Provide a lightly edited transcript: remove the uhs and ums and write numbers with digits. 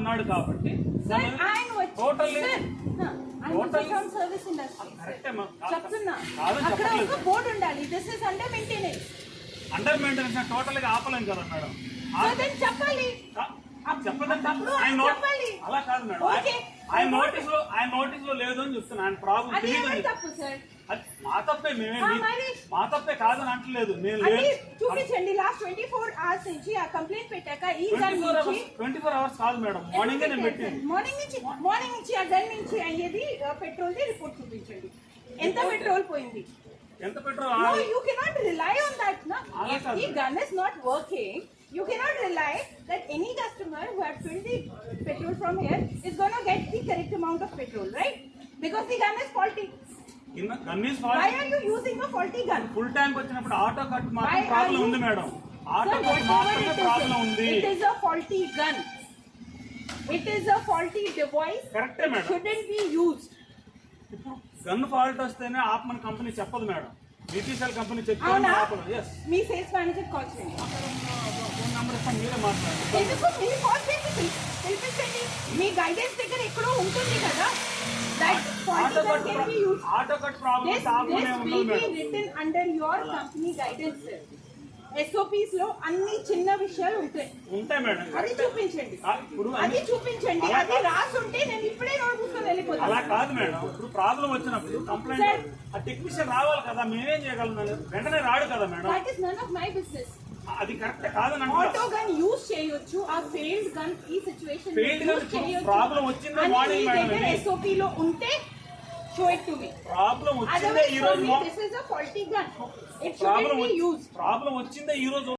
అన్నాడు కాబట్టి totally service industry కరెక్టే చెప్తున్నా అక్కడ ఒక బోర్డు ఉండాలి this is under maintenance total గా ఆపలేం కదా మేడం చెప్పాలి అలా కాదు మేడం ఆయన నోటీస్ లో లేదు అని చెప్తున్నా ఆయన ప్రాబ్లం తెలియదు తప్పు సార్ మా తప్పే మా తప్పే కాదని అంటలేదు నేను చూపించండి లాస్ట్ 24 hours నుంచి ఆ కంప్లైంట్ పెట్టాక ఈ గన్ 24 hours కాదు మేడం మార్నింగ్ నేను పెట్టాను మార్నింగ్ నుంచి ఆ గన్ నుంచి అయ్యేది పెట్రోల్ ది రిపోర్ట్ చూపించండి ఎంత పెట్రోల్ పోయింది ఎంత petrol you cannot rely on that నా if the gun is not working you cannot rely that any customer who had filled the petrol from here is going to get the correct amount of petrol, right? Because the gun is faulty. Gun is faulty. Why are you using a faulty gun? Full tank వచ్చినప్పుడు auto cut మాత్రం problem ఉంది madam auto cut మాత్రమే problem ఉంది It is a faulty gun. It is a faulty device. కరెక్టే madam Shouldn't be used. ఇప్పుడు gun fault వస్తేనే ఆపమని company చెప్పదు మేడం బీపీసీఎల్ కంపెనీ చెప్తే ఆపదు yes మీ సేల్స్ మేనేజర్ కాల్ చేయండి ఫోన్ నంబర్ ఇస్తాను మీరే మాట్లాడండి ఎందుకు మీరు కాల్ చేసి పిలిపించండి మీ గైడెన్స్ దగ్గర ఎక్కడో ఉంటుంది కదా that faulty gun can be used auto cut problem ఆపమనే ఉంది madam this written under your company guidance SOPs లో అన్ని చిన్న విషయాలు ఉంటాయి మేడం అది చూపించండి అది రాసి ఉంటే నేను ఇప్పుడే నోట్ పుస్తకం వెళ్ళిపోతాను అలా కాదు మేడం ఇప్పుడు ప్రాబ్లం వచ్చినప్పుడు కంప్లైంట్ ఆ టెక్నీషియన్ రావాలి కదా మేమేం చేయగలం వెంటనే రాడు కదా madam that is none of my business అది కరెక్ట్ కాదని ఆటో గన్ యూజ్ చేయొచ్చు ఆ ఫెయిల్డ్ గన్ ఈ సిచువేషన్ ఫెయిల్డ్ గన్ ప్రాబ్లం వచ్చిందా మార్నింగ్ మేడం SOP లో ఉంటే show it to me problem వచ్చిందా ఈ రోజు this is a faulty gun it shouldn't be used problem వచ్చిందా ఈ రోజు